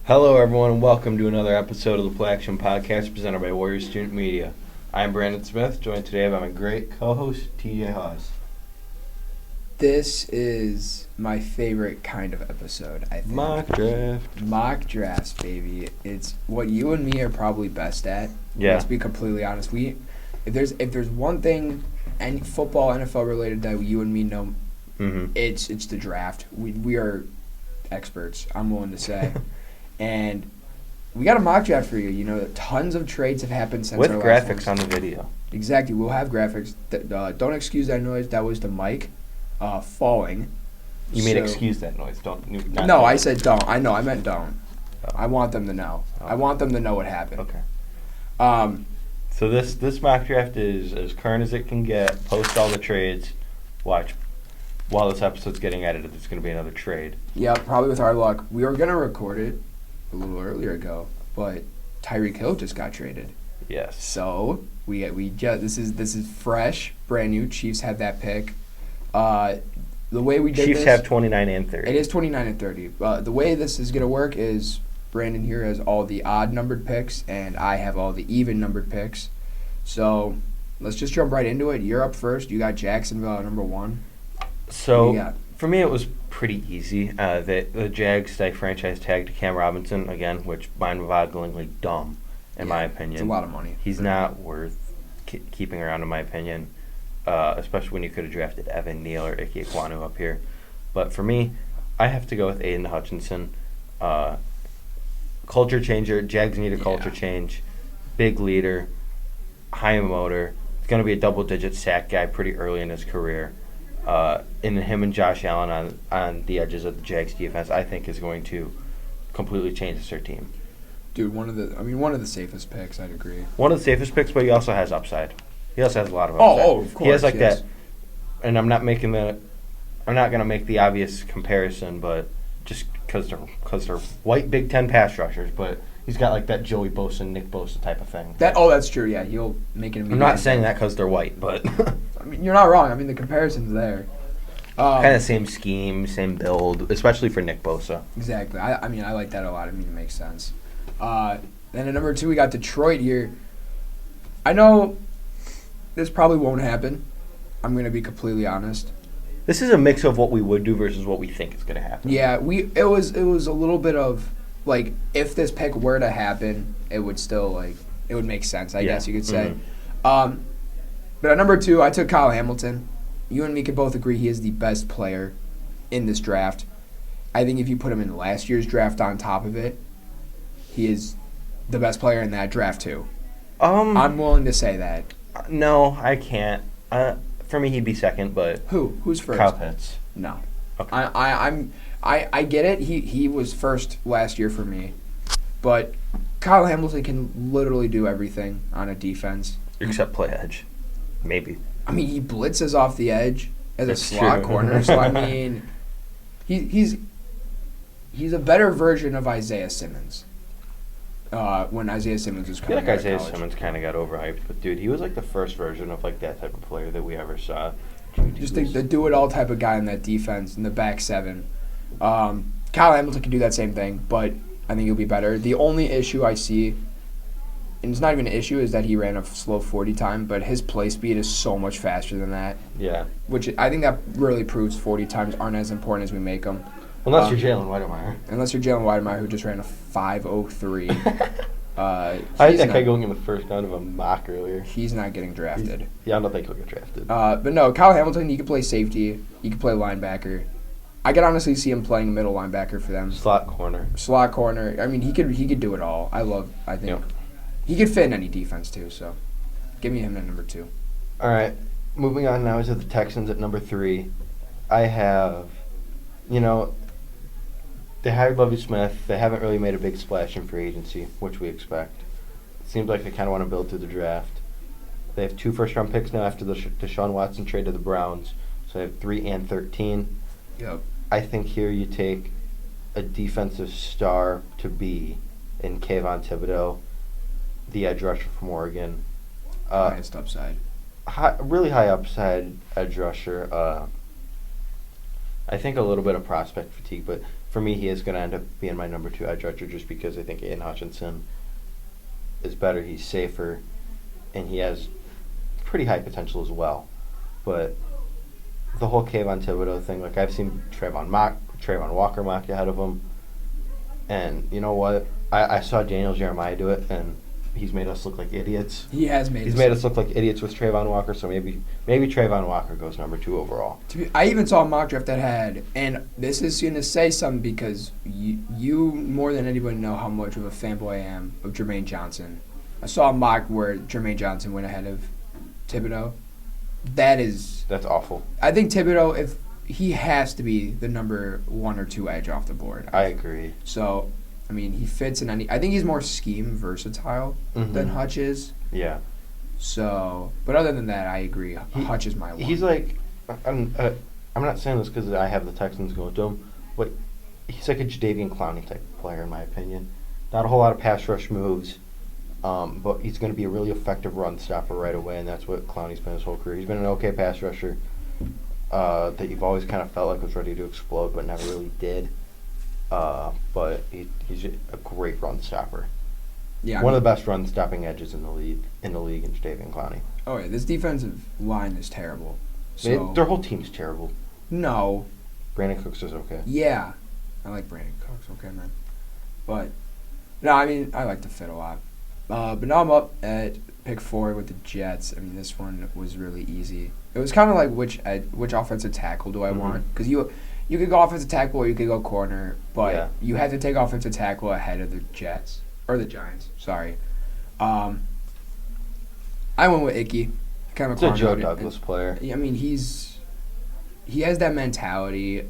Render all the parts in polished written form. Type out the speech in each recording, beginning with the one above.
Hello, everyone, and welcome to another episode of the Play Action Podcast presented by Warrior Student Media. I'm Brandon Smith, joined today by my great co-host, TJ Haws. This is my favorite kind of episode, I think. Mock drafts, baby. It's what you and me are probably best at. Yeah. Let's be completely honest. If there's one thing, any football, NFL related that you and me know, it's the draft. We are experts, I'm willing to say. And we got a mock draft for you. You know, tons of trades have happened since with our graphics last on the video. Exactly, we'll have graphics. Don't excuse that noise. That was the mic falling. You mean excuse that noise? No, I said don't. I know, I meant don't. Oh. I want them to know. Oh. I want them to know what happened. Okay. So this mock draft is as current as it can get. Post all the trades. Watch. While this episode's getting edited, there's going to be another trade. Yeah, probably with our luck. We were going to record it a little earlier ago, but Tyreek Hill just got traded. Yes. So we just this is fresh, brand new. Chiefs had that pick. The way we did Chiefs this, have 29 and 30. It is 29 and 30. The way this is going to work is Brandon here has all the odd numbered picks, and I have all the even numbered picks. So let's just jump right into it. You're up first. You got Jacksonville at number 1. So for me, it was pretty easy. The Jags, they franchise tagged Cam Robinson again, which mind-bogglingly dumb, in my opinion. It's a lot of money. He's not worth keeping around, in my opinion, especially when you could have drafted Evan Neal or Ike Ekwonu up here. But for me, I have to go with Aiden Hutchinson. Culture changer. Jags need a culture change. Big leader. High motor. He's going to be a double-digit sack guy pretty early in his career. And him and Josh Allen on the edges of the Jags defense, I think, is going to completely change their team. Dude, one of the safest picks. I'd agree. One of the safest picks, but he also has upside. He also has a lot of upside. Oh, of course. He has that, and I'm not going to make the obvious comparison, but just because they're white Big Ten pass rushers, but he's got like that Joey Bosa, Nick Bosa type of thing. That's true. Yeah, he'll make it. I'm not saying that because they're white, but I mean, you're not wrong. I mean, the comparison's there. Kind of same scheme, same build, especially for Nick Bosa. Exactly. I mean, I like that a lot. I mean, it makes sense. Then at number 2, we got Detroit here. I know this probably won't happen. I'm going to be completely honest. This is a mix of what we would do versus what we think is going to happen. Yeah, it was a little bit of like if this pick were to happen, it would still it would make sense. I guess you could say. But at number 2, I took Kyle Hamilton. You and me could both agree he is the best player in this draft. I think if you put him in last year's draft on top of it, he is the best player in that draft too. I'm willing to say that. No, I can't. For me, he'd be second, but who's first? Kyle Pitts. No. Okay. I get it. He was first last year for me, but Kyle Hamilton can literally do everything on a defense Except play edge, maybe. I mean, he blitzes off the edge as That's a slot true. corner. So I mean, he's a better version of Isaiah Simmons. When Isaiah Simmons was I feel coming like out of Isaiah college. Simmons kind of got overhyped, but dude, he was like the first version of like that type of player that we ever saw. Just the do-it-all type of guy in that defense in the back 7. Kyle Hamilton can do that same thing, but I think he'll be better. The only issue I see, and it's not even an issue, is that he ran a slow 40 time, but his play speed is so much faster than that. Yeah. Which I think that really proves 40 times aren't as important as we make them. Unless you're Jalen Weidemeyer. Unless you're Jalen Weidemeyer, who just ran a 5.03. I had that guy going in the first round of a mock earlier. He's not getting drafted. I don't think he'll get drafted. But no, Kyle Hamilton, he can play safety. He can play linebacker. I could honestly see him playing middle linebacker for them. Slot corner. Slot corner. I mean, he could do it all. I think he could fit in any defense too. So, give me him at number 2. All right, moving on now to the Texans at number 3. I have, they hired Lovie Smith. They haven't really made a big splash in free agency, which we expect. It seems like they kind of want to build through the draft. They have 2 first-round picks now after the Deshaun Watson trade to the Browns. So they have 3 and 13. Yep. I think here you take a defensive star to be in Kayvon Thibodeau, the edge rusher from Oregon. Highest upside. Really high upside edge rusher. I think a little bit of prospect fatigue, but for me, he is going to end up being my number 2 edge rusher just because I think Aiden Hutchinson is better. He's safer, and he has pretty high potential as well. But the whole Kayvon Thibodeau thing, like I've seen Trayvon Walker mock ahead of him, and you know what? I saw Daniel Jeremiah do it, and he's made us look like idiots. He has made. He's made us look like idiots with Trayvon Walker, so maybe Trayvon Walker goes number 2 overall. I even saw a mock draft that had, and this is going to say something because you more than anybody know how much of a fanboy I am of Jermaine Johnson. I saw a mock where Jermaine Johnson went ahead of Thibodeau. That's awful. I think Thibodeau, if he has to be the number 1 or 2 edge off the board. I agree. So, I mean, he fits in any. I think he's more scheme versatile than Hutch is. Yeah. So, but other than that, I agree. Hutch is my one. He's like, I'm not saying this because I have the Texans going to him, but he's like a Jadeveon Clowney type player in my opinion. Not a whole lot of pass rush moves, but he's going to be a really effective run stopper right away, and that's what Clowney's been his whole career. He's been an okay pass rusher that you've always kind of felt like was ready to explode, but never really did. But he's a great run stopper. Yeah, one of the best run stopping edges in the league in Jadeveon Clowney. Oh yeah, this defensive line is terrible. So their whole team's terrible. No. Brandon Cooks is okay. Yeah, I like Brandon Cooks. Okay, man. But no, I mean I like the fit a lot. But now I'm up at pick 4 with the Jets. I mean this one was really easy. It was kind of like which offensive tackle do I want? Because you could go offensive tackle or you could go corner, but you had to take offensive tackle ahead of the Jets. Or the Giants, sorry. I went with Icky. Kind of a Joe Douglas player. I mean, he has that mentality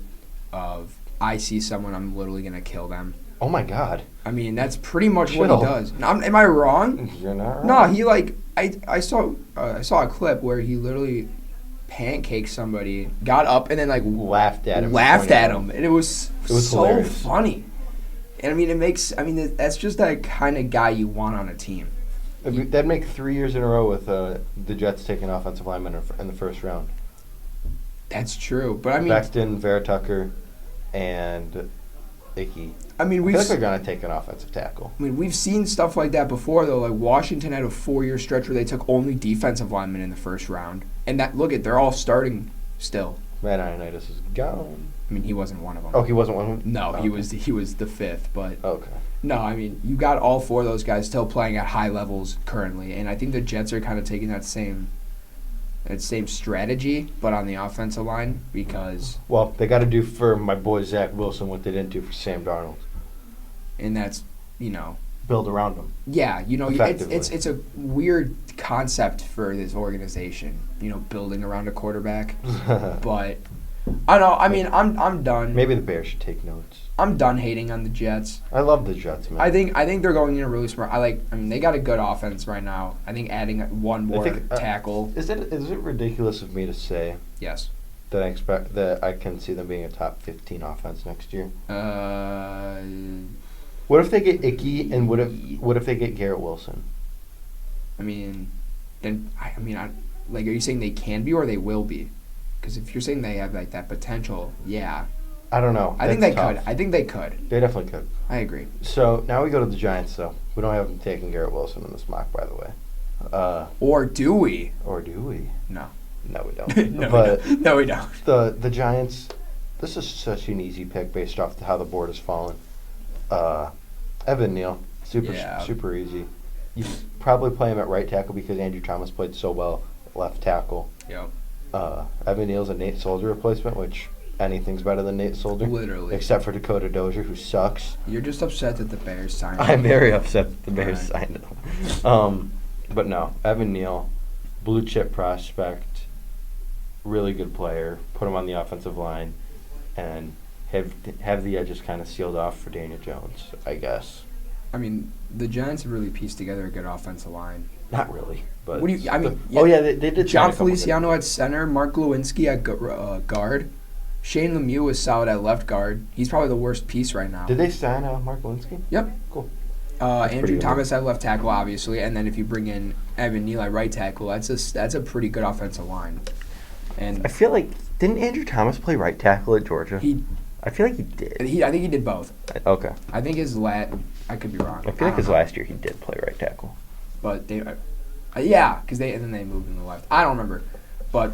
of I see someone, I'm literally gonna kill them. Oh my God. I mean, that's pretty much what he does. Now, am I wrong? You're not wrong. No, he I saw a clip where he literally pancaked somebody, got up, and then laughed at him, and it was so hilarious. Funny. And that's just that kind of guy you want on a team. That'd make 3 years in a row with the Jets taking offensive linemen in the first round. That's true, but I mean Bexton, Vera Tucker, and Icky. I mean, I feel like they're gonna take an offensive tackle. I mean, we've seen stuff like that before, though. Like Washington had a 4-year stretch where they took only defensive linemen in the first round, and they're all starting still. Matt Ioannidis is gone. I mean, he wasn't one of them. Oh, he wasn't one of them? No, he was the 5th, but okay. No, I mean, you got all 4 of those guys still playing at high levels currently, and I think the Jets are kind of taking that same strategy, but on the offensive line because they got to do for my boy Zach Wilson what they didn't do for Sam Darnold, and that's build around him. Yeah, it's a weird concept for this organization, building around a quarterback, but. I know. I mean, I'm done. Maybe the Bears should take notes. I'm done hating on the Jets. I love the Jets, man. I think they're going in a really smart. They got a good offense right now. I think adding one more tackle. Is it ridiculous of me to say? Yes. That I can see them being a top 15 offense next year. What if they get Icky and what if they get Garrett Wilson? I mean, then are you saying they can be or they will be? Because if you're saying they have that potential, yeah. I don't know. I think they could. I think they could. They definitely could. I agree. So now we go to the Giants, though. We don't have them taking Garrett Wilson in this mock, by the way. Or do we? No. No, we don't. No, we don't. The Giants, this is such an easy pick based off how the board has fallen. Evan Neal, super easy. You probably play him at right tackle because Andrew Thomas played so well at left tackle. Yep. Evan Neal's a Nate Soldier replacement, which anything's better than Nate Soldier. Literally. Except for Dakota Dozier, who sucks. You're just upset that the Bears signed him. I'm very upset that the Bears signed him. But no, Evan Neal, blue chip prospect, really good player. Put him on the offensive line, and have the edges kind of sealed off for Daniel Jones, I guess. I mean, the Giants have really pieced together a good offensive line. Not really, but what do you? I mean, they did. John Feliciano at center, Mark Lewinsky at guard, Shane Lemieux was solid at left guard. He's probably the worst piece right now. Did they sign Mark Lewinsky? Yep. Cool. Andrew Thomas at left tackle, obviously, and then if you bring in Evan Neal at right tackle, that's a pretty good offensive line. And I feel like didn't Andrew Thomas play right tackle at Georgia? He I feel like he did. I think he did both. Okay. I think I could be wrong. I feel like his last year he did play right tackle. But they, because then they moved him to the left. I don't remember, but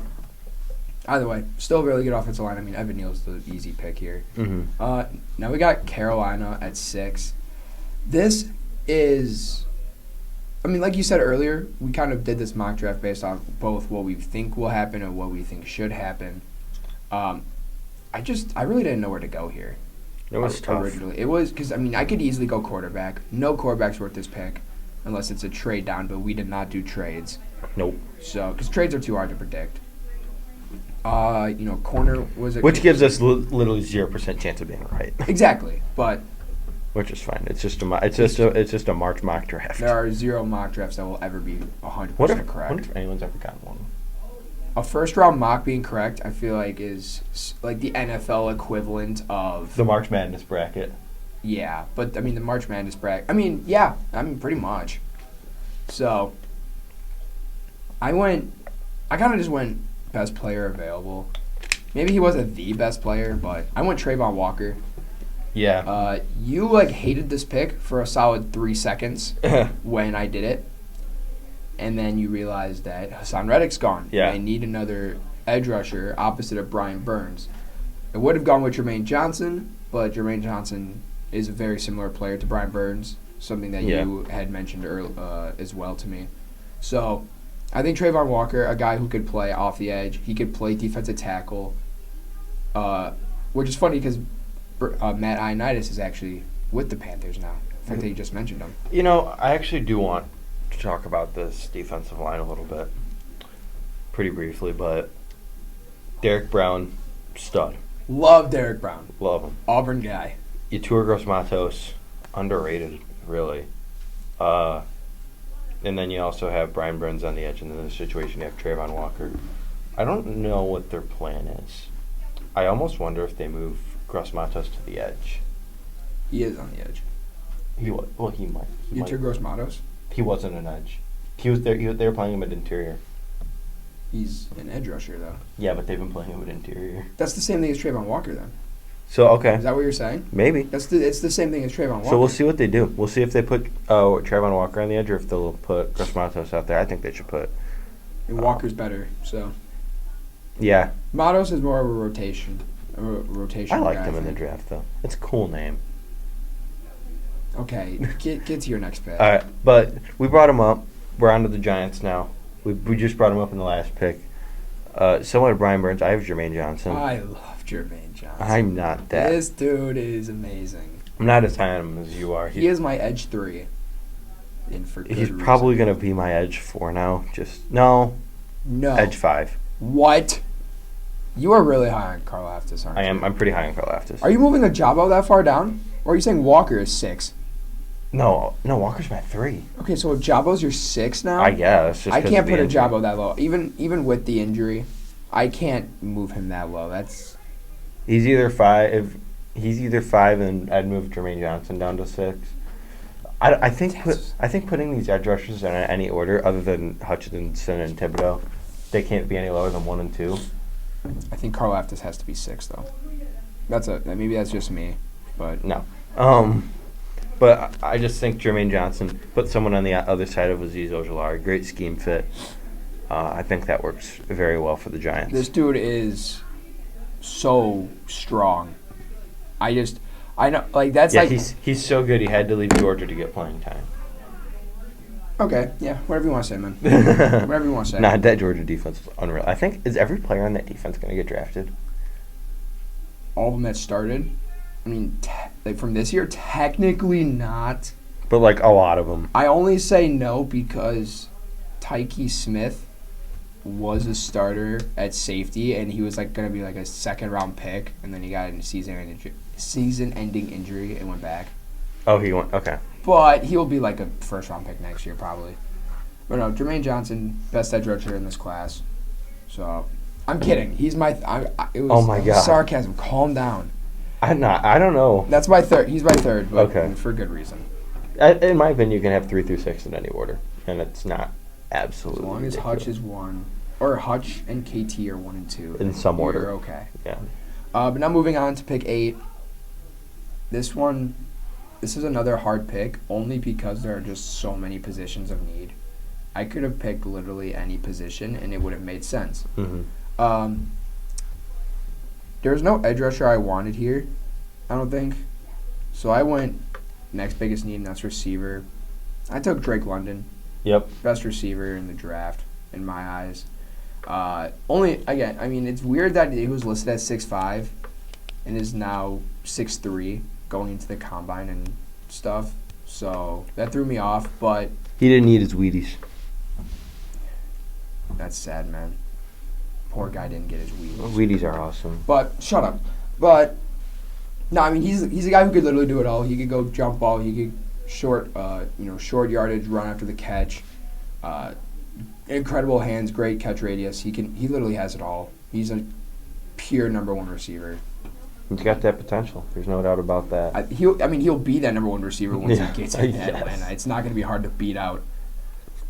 either way, still a really good offensive line. I mean, Evan Neal's the easy pick here. Mm-hmm. Now we got Carolina at 6. This is, I mean, like you said earlier, we kind of did this mock draft based on both what we think will happen and what we think should happen. I really didn't know where to go here. It was tough. Originally. It was because, I mean, I could easily go quarterback. No quarterback's worth this pick unless it's a trade down, but we did not do trades. Nope. So, because trades are too hard to predict. Corner was Which gives us literally 0% chance of being right. Exactly, but which is fine. It's just a March mock draft. There are 0 mock drafts that will ever be 100% correct. What if anyone's ever gotten one? A first round mock being correct, I feel like is like the NFL equivalent of the March Madness bracket. Yeah, but I mean the March Madness bracket. Pretty much. So I kind of just went best player available. Maybe he wasn't the best player, but I went Trayvon Walker. Yeah. You hated this pick for a solid 3 seconds when I did it. And then you realize that Hassan Reddick's gone. Yeah. They need another edge rusher opposite of Brian Burns. I would have gone with Jermaine Johnson, but Jermaine Johnson is a very similar player to Brian Burns, something that you had mentioned as well to me. So I think Trayvon Walker, a guy who could play off the edge, he could play defensive tackle, which is funny because Matt Ioannidis is actually with the Panthers now. The fact that you just mentioned him. I actually do want to talk about this defensive line a little bit, pretty briefly, but Derek Brown, stud. Love Derek Brown. Love him. Auburn guy. Yetur Gross-Matos, underrated, really. And then you also have Brian Burns on the edge, and in this situation you have Trayvon Walker. I don't know what their plan is. I almost wonder if they move Gross-Matos to the edge. He is on the edge. He might. Yetur Gross-Matos? He wasn't an edge. He was there. They were playing him at interior. He's an edge rusher, though. Yeah, but they've been playing him at interior. That's the same thing as Trayvon Walker, then. So, okay. Is that what you're saying? Maybe. It's the same thing as Trayvon Walker. So we'll see what they do. We'll see if they put Trayvon Walker on the edge or if they'll put Gross-Matos out there. I think they should put. And Walker's better, so. Yeah. Matos is more of a rotation. I liked him in the draft, though. It's a cool name. Okay, get to your next pick. All right, but we brought him up. We're on to the Giants now. We just brought him up in the last pick. Similar to Brian Burns, I have Jermaine Johnson. I love Jermaine Johnson. I'm not that. This dude is amazing. I'm not as high on him as you are. He is my edge 3. He's probably going to be my edge 4 now. No. Edge 5. What? You are really high on Carl Aftis, aren't you? I am. I'm pretty high on Carl Aftis. Are you moving Ajabo that far down? Or are you saying Walker is 6? No, Walker's my 3. Okay, so Ajabo's your 6 now? I guess. I can't put Ajabo that low. Even with the injury, I can't move him that low. He's either 5. He's either 5, and I'd move Jermaine Johnson down to 6. I think putting these edge rushers in any order other than Hutchinson and Thibodeau, they can't be any lower than 1 and 2. I think Carl Aftis has to be 6 though. Maybe that's just me, but no. But I just think Jermaine Johnson, put someone on the other side of Azeez Ojulari, great scheme fit. I think that works very well for the Giants. This dude is so strong. I know, he's so good he had to leave Georgia to get playing time. Okay, yeah, whatever you want to say, man. Whatever you want to say. Nah, that Georgia defense is unreal. I think, is every player on that defense going to get drafted? All of them that started? I mean, from this year, technically not. But, a lot of them. I only say no because Tyke Smith was a starter at safety, and he was, going to be, a second-round pick, and then he got a season-ending injury and went back. Oh, he went, okay. But he'll be, a first-round pick next year, probably. But, no, Jermaine Johnson, best edge rusher in this class. So, I'm kidding. He's my oh, my God. Sarcasm. Calm down. I don't know. That's my third. He's my third, but okay. For good reason. In my opinion, you can have 3 through 6 in any order, and it's not absolutely as long ridiculous. as Hutch is 1, or Hutch and KT are 1 and 2. In some order. You're okay. Yeah. But now moving on to pick 8. This is another hard pick only because there are just so many positions of need. I could have picked literally any position and it would have made sense. Mm-hmm. There's no edge rusher I wanted here, I don't think. So I went next biggest need, and that's receiver. I took Drake London. Yep. Best receiver in the draft, in my eyes. It's weird that he was listed at 6'5", and is now 6'3", going into the combine and stuff. So that threw me off, but He didn't eat his Wheaties. that's sad, man. Poor guy didn't get his Wheaties. Wheaties are awesome. But shut up. But no, I mean he's a guy who could literally do it all. He could go jump ball. He could short yardage, run after the catch. Incredible hands, great catch radius. He literally has it all. He's a pure number 1 receiver. He's got that potential. There's no doubt about that. He'll be that number 1 receiver once he gets in Yes. Atlanta. It's not going to be hard to beat out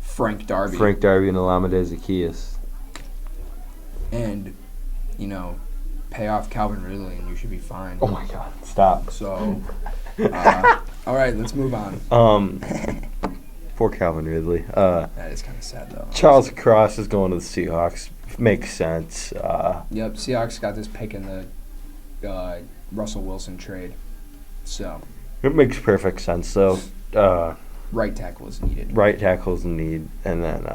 Frank Darby. Frank Darby and Olamide Zaccheaus. And, pay off Calvin Ridley and you should be fine. Oh my God! Stop. So, all right, let's move on. Poor Calvin Ridley. That is kind of sad though. Charles Cross is going to the Seahawks. Makes sense. Yep, Seahawks got this pick in the Russell Wilson trade. So, It makes perfect sense. So, right tackle is needed. right tackle's in need, and then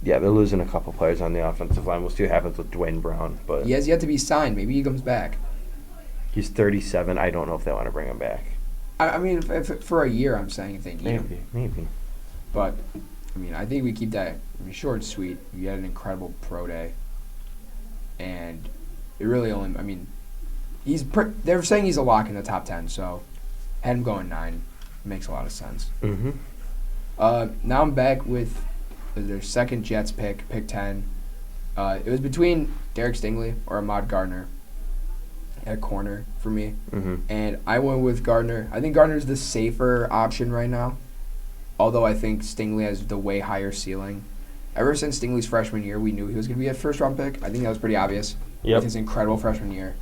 they're losing a couple players on the offensive line. We'll see what happens with Dwayne Brown, but He has yet to be signed. Maybe he comes back. he's 37. I don't know if they want to bring him back. I mean, if for a year, I'm saying if they need him. Maybe. But, I think we keep that short and sweet. You had an incredible pro day. And it really only, they're saying he's a lock in the top 10, so had him going 9. Makes a lot of sense. Mm-hmm. Now I'm back with their second Jets pick 10. It was between Derek Stingley or Ahmad Gardner at corner for me. Mm-hmm. And I went with Gardner. I think Gardner's the safer option right now. Although I think Stingley has the way higher ceiling. Ever since Stingley's freshman year, we knew he was going to be a first-round pick. I think that was pretty obvious with his incredible freshman year.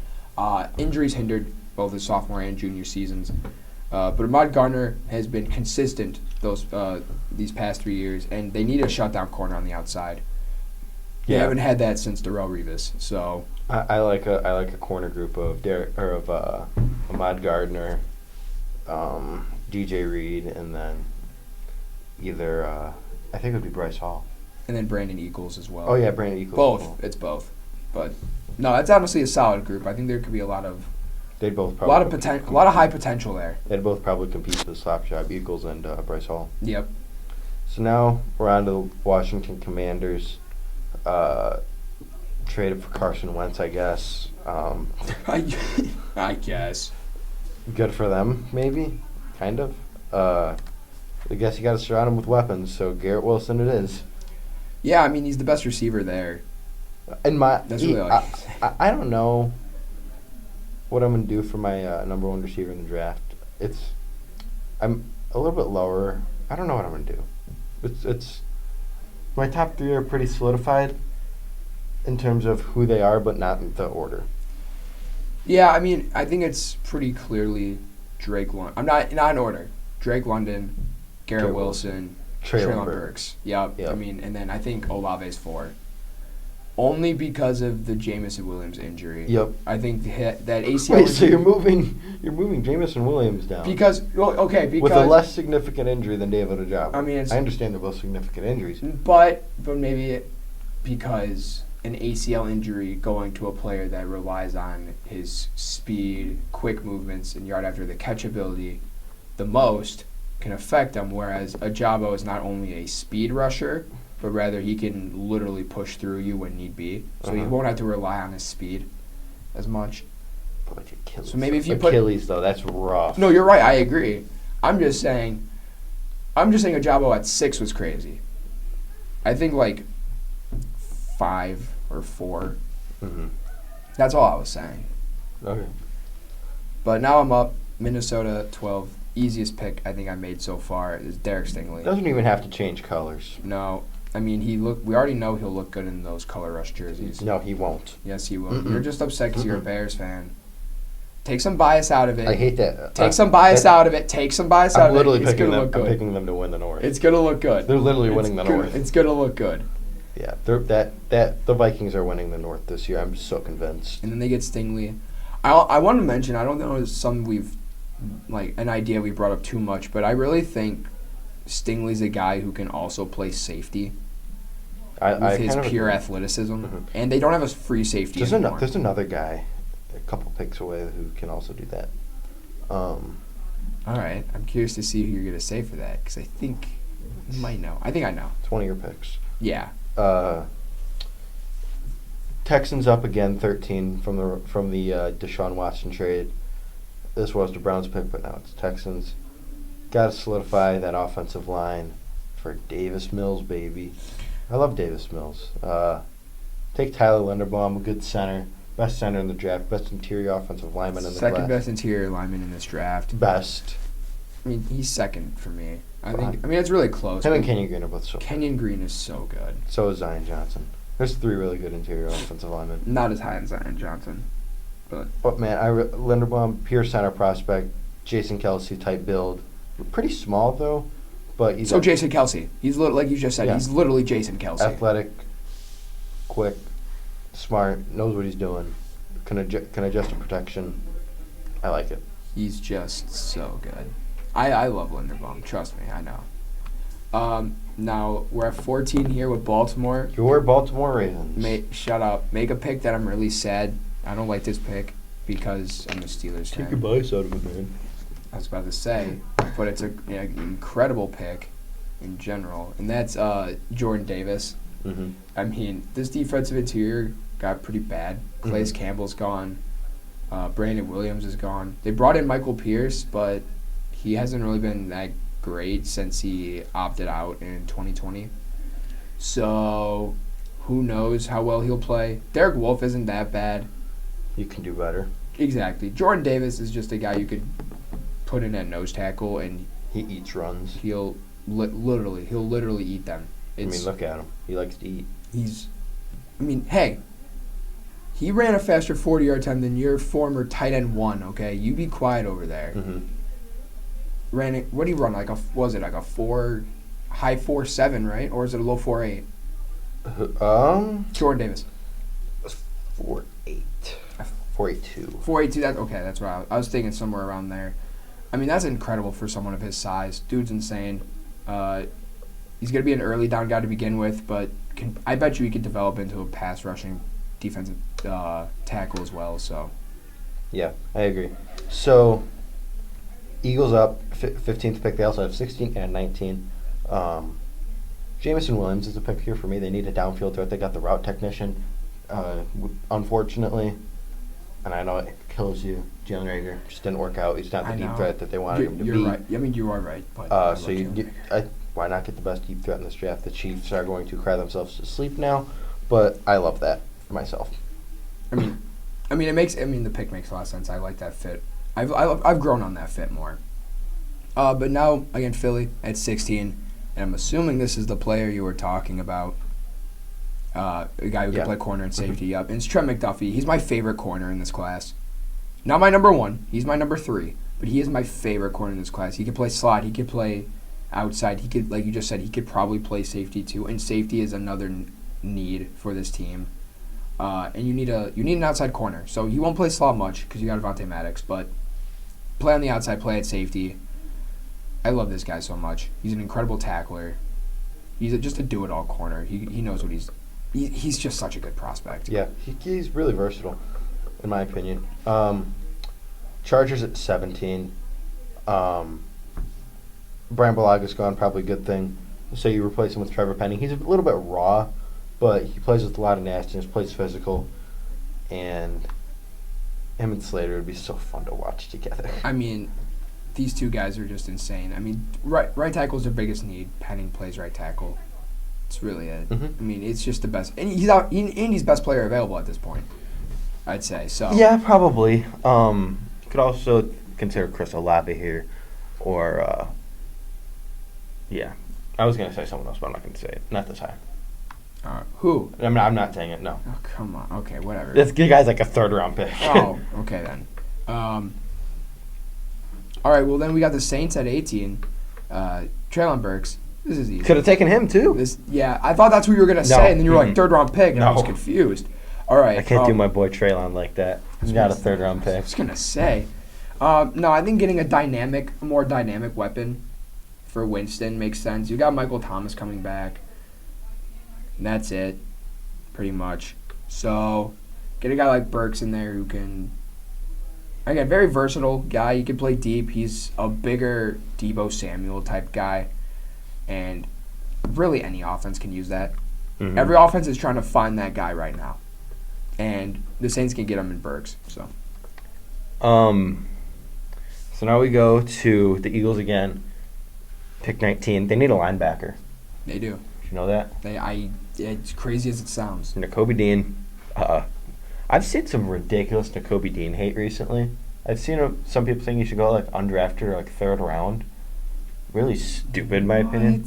Injuries hindered both his sophomore and junior seasons. But Ahmad Gardner has been consistent these past 3 years, and they need a shutdown corner on the outside. They haven't had that since Darrelle Revis. So I like a corner group of Ahmad Gardner, DJ Reed, and then either I think it would be Bryce Hall. And then Brandon Eagles as well. Oh yeah, Brandon Eagles. Both. Well. It's both. But no, it's honestly a solid group. I think there could be a lot of high potential there. They'd both probably compete for the slap job, Eagles and Bryce Hall. Yep. So now we're on to the Washington Commanders. Traded for Carson Wentz, I guess. I guess. Good for them, maybe, kind of. I guess you got to surround him with weapons. So Garrett Wilson, it is. Yeah, he's the best receiver there. That's really all I don't know what I'm gonna do for my number 1 receiver in the draft. I'm a little bit lower. I don't know what I'm gonna do. It's my top 3 are pretty solidified in terms of who they are, but not in the order. Yeah, I think it's pretty clearly Drake London. I'm not in order. Drake London, Garrett Wilson, Treylon Burks. Yep. And then I think Olave's 4. Only because of the Jameson Williams injury. Yep. I think that ACL. Wait, so you're moving Jameson Williams down because with a less significant injury than David Ajabo. I understand they're both significant injuries, but maybe because an ACL injury going to a player that relies on his speed, quick movements, and yard after the catch ability the most can affect him. Whereas Ajabo is not only a speed rusher, but rather he can literally push through you when need be. So he won't have to rely on his speed as much. But like Achilles. So maybe if you Achilles, though, that's rough. No, you're right. I agree. I'm just saying Ajabo at 6 was crazy. I think 5 or 4. Mm-hmm. That's all I was saying. Okay. But now I'm up. Minnesota 12. Easiest pick I think I made so far is Derek Stingley. Doesn't even have to change colors. No. I mean, we already know he'll look good in those color rush jerseys. No, he won't. Yes, he will. You're just upset because you're a Bears fan. Take some bias out of it. I hate that. Take some bias out of it. Take some bias out of it. It's going to look good. I'm picking them to win the North. It's going to look good. They're literally winning the North. It's going to look good. Yeah, the Vikings are winning the North this year. I'm so convinced. And then they get Stingley. I want to mention, I don't know if it's something an idea we brought up too much, but I really think Stingley's a guy who can also play safety with his pure athleticism. And they don't have a free safety anymore. There's another guy a couple picks away who can also do that. All right. I'm curious to see who you're going to say for that because I think you might know. I think I know. It's one of your picks. Yeah. Texans up again 13 from the Deshaun Watson trade. This was the Browns pick, but now it's Texans. Got to solidify that offensive line for Davis Mills, baby. I love Davis Mills. Take Tyler Linderbaum, a good center. Best center in the draft. Best interior offensive lineman in the class. Second best interior lineman in this draft. Best. I mean, he's second for me. I mean, it's really close. Him and Kenyon Green are both so good. Kenyon Green is so good. So is Zion Johnson. There's 3 really good interior offensive linemen. Not as high as Zion Johnson. But man, Linderbaum, pure center prospect. Jason Kelce type build. Pretty small, though. But he's Jason Kelce. He's like you just said. Yeah. He's literally Jason Kelce. Athletic, quick, smart, knows what he's doing. Can adjust to protection. I like it. He's just so good. I love Linderbaum. Trust me, I know. Now we're at 14 here with Baltimore. Your Baltimore Ravens. Shut up. Make a pick that I'm really sad. I don't like this pick because I'm a Steelers fan. Take your bias out of it, man. I was about to say, but it's an incredible pick in general, and that's Jordan Davis. Mm-hmm. I mean, this defensive interior got pretty bad. Calais Campbell's gone. Brandon Williams is gone. They brought in Michael Pierce, but he hasn't really been that great since he opted out in 2020. So who knows how well he'll play. Derek Wolfe isn't that bad. You can do better. Exactly. Jordan Davis is just a guy you could put in at nose tackle, and he eats runs. He'll literally eat them. Look at him. He likes to eat. Hey, he ran a faster 40-yard time than your former tight end 1. Okay, you be quiet over there. Mm-hmm. Ran it. What did he run? High 4.7, right? Or is it a low 4.8? Jordan Davis. 4.8. 4.82. 4.82. That's right. I was thinking somewhere around there. I mean, that's incredible for someone of his size. Dude's insane. He's going to be an early down guy to begin with, but I bet you he could develop into a pass rushing defensive tackle as well. So, yeah, I agree. So, Eagles up, 15th pick. They also have 16 and 19. Jameson Williams is a pick here for me. They need a downfield threat. They got the route technician, unfortunately. And I know it kills you. Jalen Reagor just didn't work out. He's not the deep threat that they wanted him to be. You're right. I mean, you are right. But why not get the best deep threat in this draft? The Chiefs are going to cry themselves to sleep now, but I love that for myself. The pick makes a lot of sense. I like that fit. I've grown on that fit more. But now again, Philly at 16, and I'm assuming this is the player you were talking about. A guy who can play corner and safety. Yep, and it's Trent McDuffie. He's my favorite corner in this class. Not my number 1. He's my number 3. But he is my favorite corner in this class. He can play slot. He could play outside. He could, like you just said, he could probably play safety too. And safety is another need for this team. And you need an outside corner. So he won't play slot much because you got Avonte Maddox. But play on the outside, play at safety. I love this guy so much. He's an incredible tackler. He's just a do-it-all corner. He knows what he's just such a good prospect. Yeah, he's really versatile, in my opinion. Chargers at 17. Brian Balaga's gone, probably a good thing. So you replace him with Trevor Penning. He's a little bit raw, but he plays with a lot of nastiness, plays physical, and him and Slater would be so fun to watch together. I mean, these two guys are just insane. I mean, right tackle is their biggest need. Penning plays right tackle. It's really it. Mm-hmm. I mean, it's just the best. And he's best player available at this point, I'd say. So yeah, probably. You could also consider Chris Olave here, or I was going to say someone else, but I'm not going to say it. Not this high. Who? I'm not saying it, no. Oh, come on. Okay, whatever. This guy's like a third-round pick. Oh, okay then. All right, well, then we got the Saints at 18. Treylon Burks. This is easy. Could have taken him, too. I thought that's what you were going to say, and then you were like, third-round pick, and I was No. confused. All right. I can't do my boy Treylon like that. He's got a third-round I pick. was going to say. No, I think getting a more dynamic weapon for Winston makes sense. You got Michael Thomas coming back. And that's it, pretty much. So, get a guy like Burks in there who can, again, very versatile guy. He can play deep. He's a bigger Deebo Samuel type guy. And really any offense can use that. Mm-hmm. Every offense is trying to find that guy right now. And the Saints can get him in Burks. So now we go to the Eagles again. Pick 19. They need a linebacker. They do. Did you know that? It's crazy as it sounds. Nakobe Dean. I've seen some ridiculous Nakobe Dean hate recently. I've seen some people saying you should go like undrafted or like third round. Really stupid, in my opinion.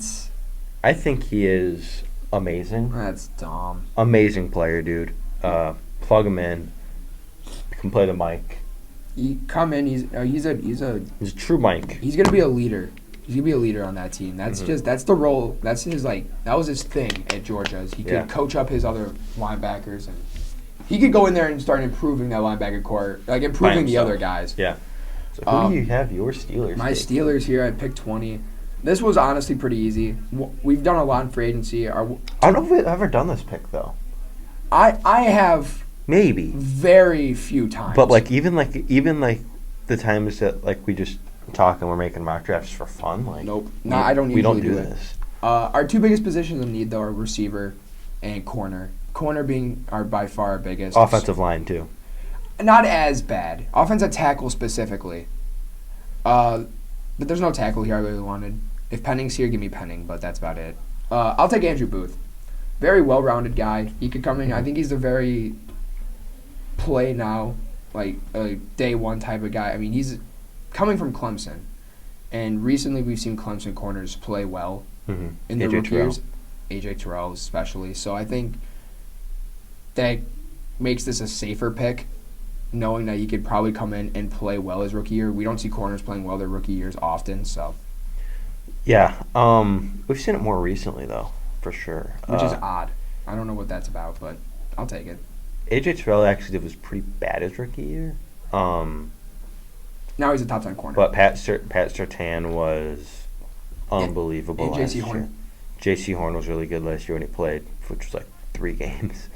I think he is amazing. That's dumb. Amazing player, dude. Plug him in. Can play the mic. He's a true mic. He's gonna be a leader. He's gonna be a leader on that team. That's that's the role. That's his that was his thing at Georgia. He could coach up his other linebackers, and he could go in there and start improving that linebacker core, like improving the other guys. Yeah. So who do you have your Steelers? My Steelers here. I picked 20. This was honestly pretty easy. We've done a lot in free agency. I don't know if we've ever done this pick though. I have maybe very few times. But even the times that like we just talk and we're making mock drafts for fun. Like nope. No, I don't. We don't do it. this. Our two biggest positions of need though are receiver and corner. Corner being by far our biggest. Offensive line too. Not as bad. Offensive tackle specifically. But there's no tackle here I really wanted. If Penning's here, give me Penning, but that's about it. I'll take Andrew Booth. Very well-rounded guy. He could come in. I think he's a very play now, like a day one type of guy. I mean, he's coming from Clemson, and recently we've seen Clemson corners play well in their rookie years. AJ Terrell especially. So I think that makes this a safer pick, knowing that he could probably come in and play well his rookie year. We don't see corners playing well their rookie years often, so. Yeah, we've seen it more recently though, for sure. Which is odd. I don't know what that's about, but I'll take it. AJ Terrell actually was pretty bad his rookie year. Now he's a top 10 corner. But Pat Surtain was unbelievable last year. Horn. J.C. Horn was really good last year when he played, which was like 3 games.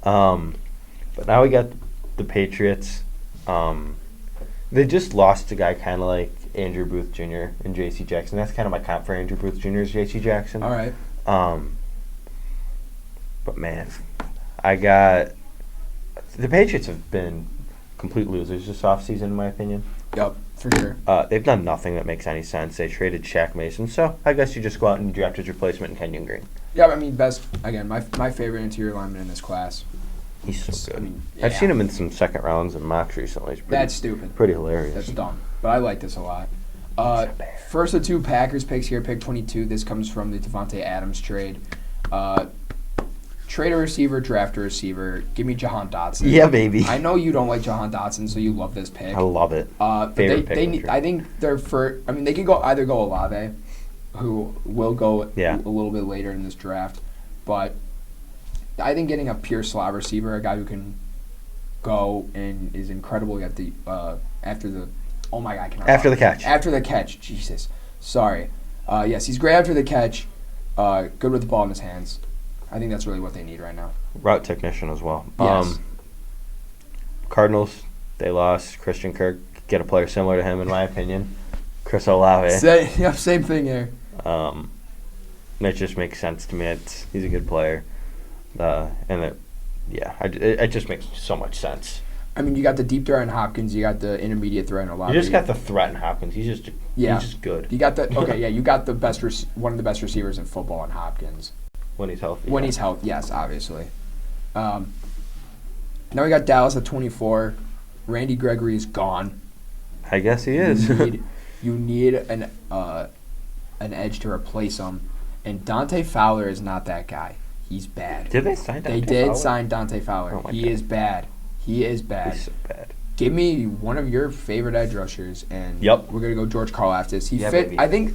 But now we got the Patriots. They just lost a guy kind of like Andrew Booth Jr. and J.C. Jackson. That's kind of my comp for Andrew Booth Jr. is J.C. Jackson. All right. But man, the Patriots have been complete losers this offseason, in my opinion. Yep, for sure. They've done nothing that makes any sense. They traded Shaq Mason, so I guess you just go out and draft his replacement in Kenyon Green. Yeah, I mean, my favorite interior lineman in this class. He's so good. I mean, I've seen him in some second rounds and mocks recently. That's stupid. Pretty hilarious. That's dumb. But I like this a lot. First of 2 Packers picks here, pick 22. This comes from the Devontae Adams trade. Trade a receiver, draft a receiver. Give me Jahan Dotson. Yeah, baby. I know you don't like Jahan Dotson, so you love this pick. I love it. Favorite pick. I think they're they can either go Olave, who will go a little bit later in this draft, but I think getting a pure slot receiver, a guy who can go and is incredible at the after the catch. After the catch, Jesus. Sorry. Yes, he's great after the catch. Good with the ball in his hands. I think that's really what they need right now. Route technician as well. Yes. Cardinals, they lost Christian Kirk. Get a player similar to him, in my opinion. Chris Olave. Same thing here. It just makes sense to me. He's a good player. It just makes so much sense. I mean, you got the deep threat in Hopkins. You got the intermediate threat in Olave. You just got the threat in Hopkins. He's just good. You got you got the one of the best receivers in football in Hopkins. When he's healthy. He's healthy, yes, obviously. Now we got Dallas at 24. Randy Gregory is gone. I guess he is. You need an edge to replace him. And Dante Fowler is not that guy. He's bad. Did they sign Dante They did Fowler? sign Dante Fowler. Oh He God. is bad. He is bad. He's so bad. Give me one of your favorite edge rushers, and Yep. we're gonna go George Karl after this. Baby. I think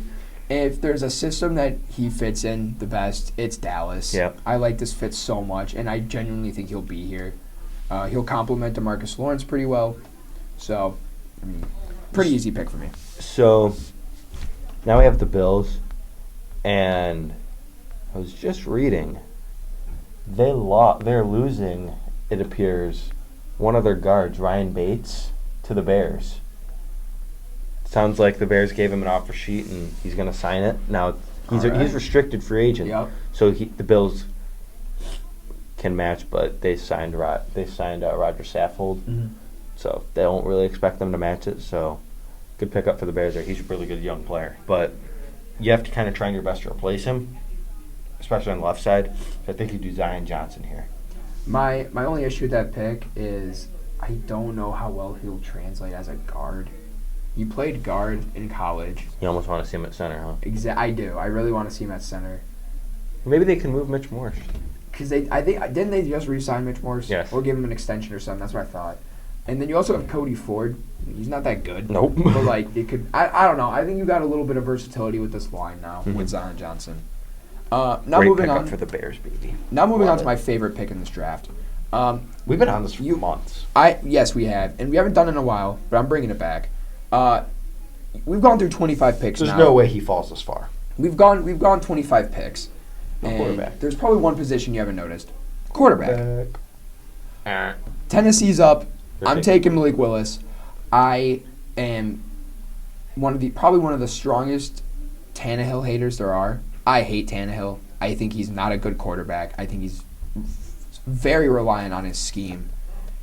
if there's a system that he fits in the best, it's Dallas. Yep. I like this fit so much, and I genuinely think he'll be here. He'll complement DeMarcus Lawrence pretty well. So, pretty easy pick for me. So now we have the Bills, and I was just reading. They're losing, it appears, one of their guards, Ryan Bates, to the Bears. Sounds like the Bears gave him an offer sheet and he's going to sign it. Now he's restricted free agent, Yep. so the Bills can match, but they signed Roger Saffold, so they don't really expect them to match it. So good pickup for the Bears there. He's a really good young player, but you have to kind of try your best to replace him, especially on the left side. So I think you do Zion Johnson here. My only issue with that pick is I don't know how well he'll translate as a guard. He played guard in college. You almost want to see him at center, huh? I do. I really want to see him at center. Maybe they can move Mitch Morse. Because didn't they just re-sign Mitch Morse? Yes. Or give him an extension or something? That's what I thought. And then you also have Cody Ford. He's not that good. Nope. But like it could. I don't know. I think you got a little bit of versatility with this line now with Zion Johnson. Now Great moving pickup on for the Bears, baby. Now moving Love on to it. my favorite pick in this draft. We've been on this for months. Yes, we have, and we haven't done it in a while, but I'm bringing it back. We've gone through 25 picks. There's now. no way he falls this far. We've gone 25 picks. And Quarterback. there's probably one position you haven't noticed. Quarterback. Eh. Tennessee's up. I'm Ridiculous. taking Malik Willis. I am probably one of the strongest Tannehill haters there are. I hate Tannehill. I think he's not a good quarterback. I think he's very reliant on his scheme.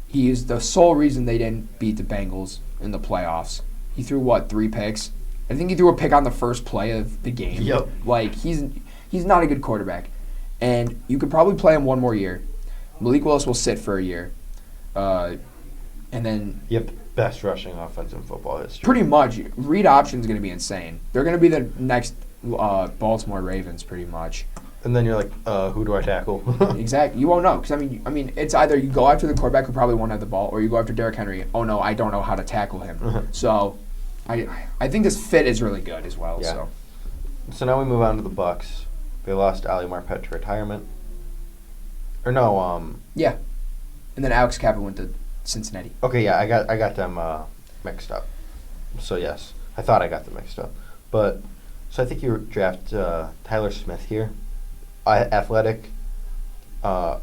He is the sole reason they didn't beat the Bengals in the playoffs. He threw 3 picks? I think he threw a pick on the first play of the game. Yep. Like he's not a good quarterback. And you could probably play him one more year. Malik Willis will sit for a year. And then You have the best rushing offense in football history. pretty much, read option's going to be insane. They're going to be the next Baltimore Ravens, pretty much. And then you're like, who do I tackle? Exactly. You won't know. Because, I mean, it's either you go after the quarterback who probably won't have the ball, or you go after Derrick Henry. Oh, no, I don't know how to tackle him. So, I think this fit is really good as well. Yeah. So So now we move on to the Bucks. They lost Ali Marpet to retirement. Or no, yeah. And then Alex Kappa went to Cincinnati. okay, yeah, I got them mixed up. So yes, I thought I got them mixed up. But so I think you draft Tyler Smith here. Athletic,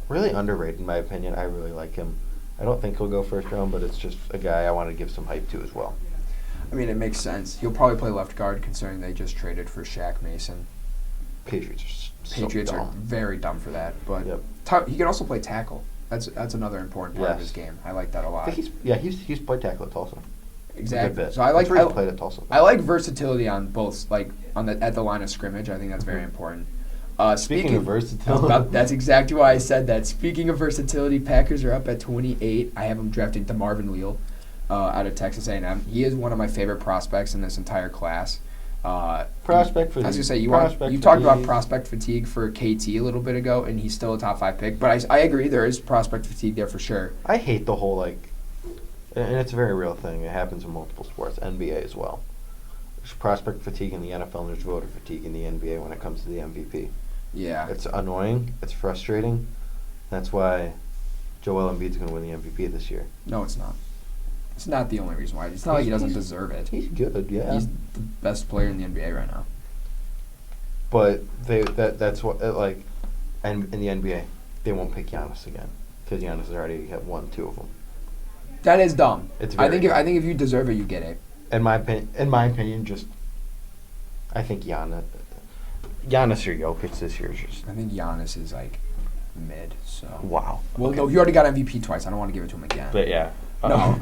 really underrated in my opinion. I really like him. I don't think he'll go first round, but it's just a guy I want to give some hype to as well. I mean, it makes sense. He'll probably play left guard considering they just traded for Shaq Mason. Patriots Patriots so are dumb. very dumb for that. But Yep. he can also play tackle. That's another important part of his game. I like that a lot. I think he's played tackle at Tulsa. Exactly. A good bit. So I like He's played at Tulsa. I like versatility on both, like at the line of scrimmage. I think that's very important. Speaking of versatility, that's exactly why I said that. Speaking of versatility, Packers are up at 28. I have them drafting DeMarvin Leal out of Texas A&M. He is one of my favorite prospects in this entire class. prospect for I was the- gonna say you prospect talked about fatigue. prospect fatigue for KT a little bit ago, and he's still a top 5 pick. But I agree there is prospect fatigue there for sure. I hate the whole and it's a very real thing. It happens in multiple sports, NBA as well. There's prospect fatigue in the NFL, and there's voter fatigue in the NBA when it comes to the MVP. Yeah. It's annoying. It's frustrating. That's why Joel Embiid's going to win the MVP this year. No, it's not. It's not the only reason why. It's not like he doesn't deserve it. He's good, yeah. He's the best player in the NBA right now. But that's what and in the NBA they won't pick Giannis again because Giannis has already have 2 of them. That is dumb. It's I very think dumb. if you deserve it, you get it. In my opinion, just I think Giannis or Jokic this year is just I think Giannis is like mid. So wow. well, Okay. no, he already got MVP twice. I don't want to give it to him again. But yeah. No,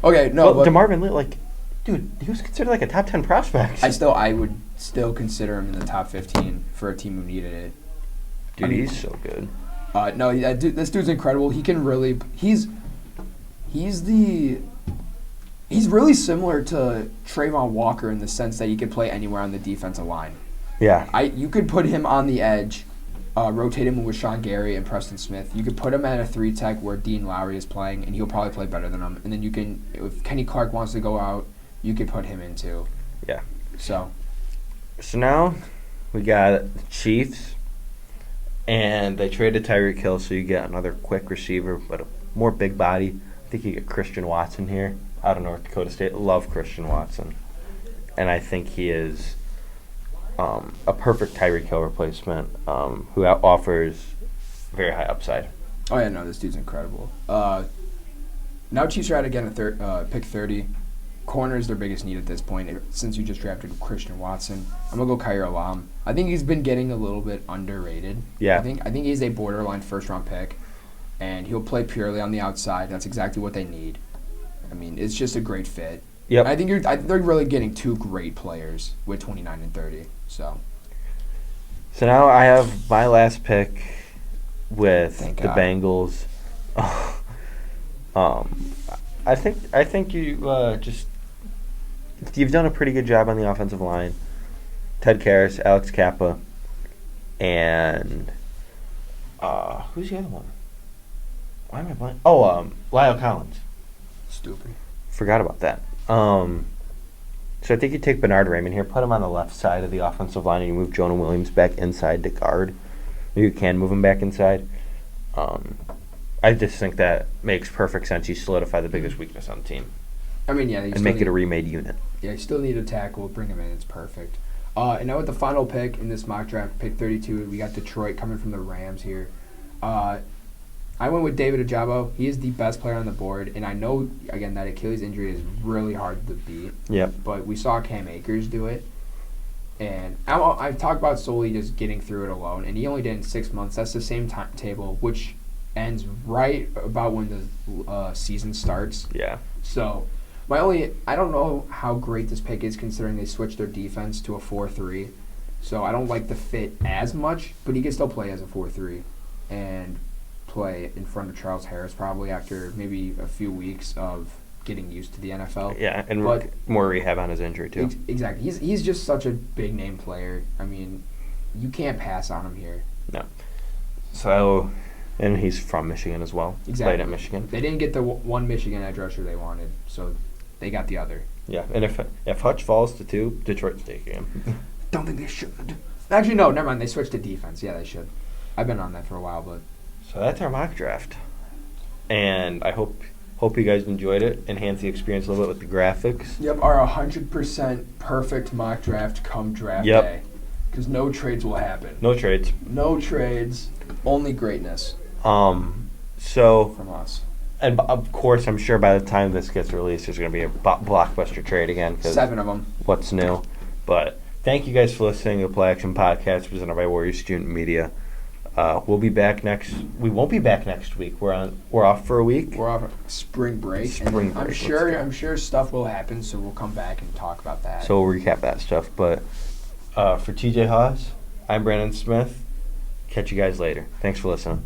okay, no. Well, but DeMarvin Lee, dude, he was considered like a top 10 prospect. I would still consider him in the top 15 for a team who needed it. Dude, I mean, he's so good. No, this dude's incredible. He can really. He's really similar to Trayvon Walker in the sense that he can play anywhere on the defensive line. Yeah. You could put him on the edge, rotate him with Sean Gary and Preston Smith. You could put him at a 3-tech where Dean Lowry is playing, and he'll probably play better than him. And then you can, if Kenny Clark wants to go out, you could put him in too. Yeah. So now we got the Chiefs, and they traded Tyreek Hill, so you get another quick receiver, but a more big body. I think you get Christian Watson here out of North Dakota State. Love Christian Watson. And I think he is a perfect Tyreek Hill replacement who offers very high upside. Oh, yeah, no, this dude's incredible. Now Chiefs are at again at pick 30. Corner is their biggest need at this point since you just drafted Christian Watson. I'm going to go Khair Alam. I think he's been getting a little bit underrated. Yeah. I think he's a borderline first-round pick, and he'll play purely on the outside. That's exactly what they need. I mean, it's just a great fit. Yep. I think they're really getting two great players with 29 and 30. So now I have my last pick with Thank the God. Bengals. I think you you've done a pretty good job on the offensive line. Ted Karras, Alex Kappa, and who's the other one? Why am I blank? Oh, Lyle Collins. stupid. Forgot about that. So I think you take Bernard Raymond here, put him on the left side of the offensive line, and you move Jonah Williams back inside to guard. You can move him back inside. I just think that makes perfect sense. You solidify the biggest weakness on the team. I mean, yeah. And make it a remade unit. Yeah, you still need a tackle. Bring him in. It's perfect. And now with the final pick in this mock draft, pick 32, we got Detroit coming from the Rams here. I went with David Ajabo. He is the best player on the board, and I know, again, that Achilles injury is really hard to beat. Yep. But we saw Cam Akers do it. And I've talked about solely just getting through it alone, and he only did it in 6 months. That's the same timetable, which ends right about when the season starts. Yeah. So I don't know how great this pick is considering they switched their defense to a 4-3. So I don't like the fit as much, but he can still play as a 4-3 and play in front of Charles Harris probably after maybe a few weeks of getting used to the NFL. Yeah, and but more rehab on his injury too. Exactly. He's just such a big name player. I mean, you can't pass on him here. No. So, and he's from Michigan as well. Exactly. Played at Michigan. They didn't get the one Michigan edge rusher they wanted, so they got the other. Yeah, and if Hutch falls to 2, Detroit's taking him. Don't think they should. Actually, no, never mind. They switched to defense. Yeah, they should. I've been on that for a while, but. So that's our mock draft. And I hope you guys enjoyed it. Enhance the experience a little bit with the graphics. Yep, our 100% perfect mock draft come draft Yep. day. Because no trades will happen. No trades. No trades. Only greatness So, from us. and of course, I'm sure by the time this gets released, there's going to be a blockbuster trade again. 7 of them. What's new? But thank you guys for listening to the Play Action Podcast presented by Warrior Student Media. We'll be back we won't be back next week. We're off for a week. We're off spring break. Spring break. I'm sure stuff will happen, so we'll come back and talk about that. So we'll recap that stuff. But for TJ Haws, I'm Brandon Smith. Catch you guys later. Thanks for listening.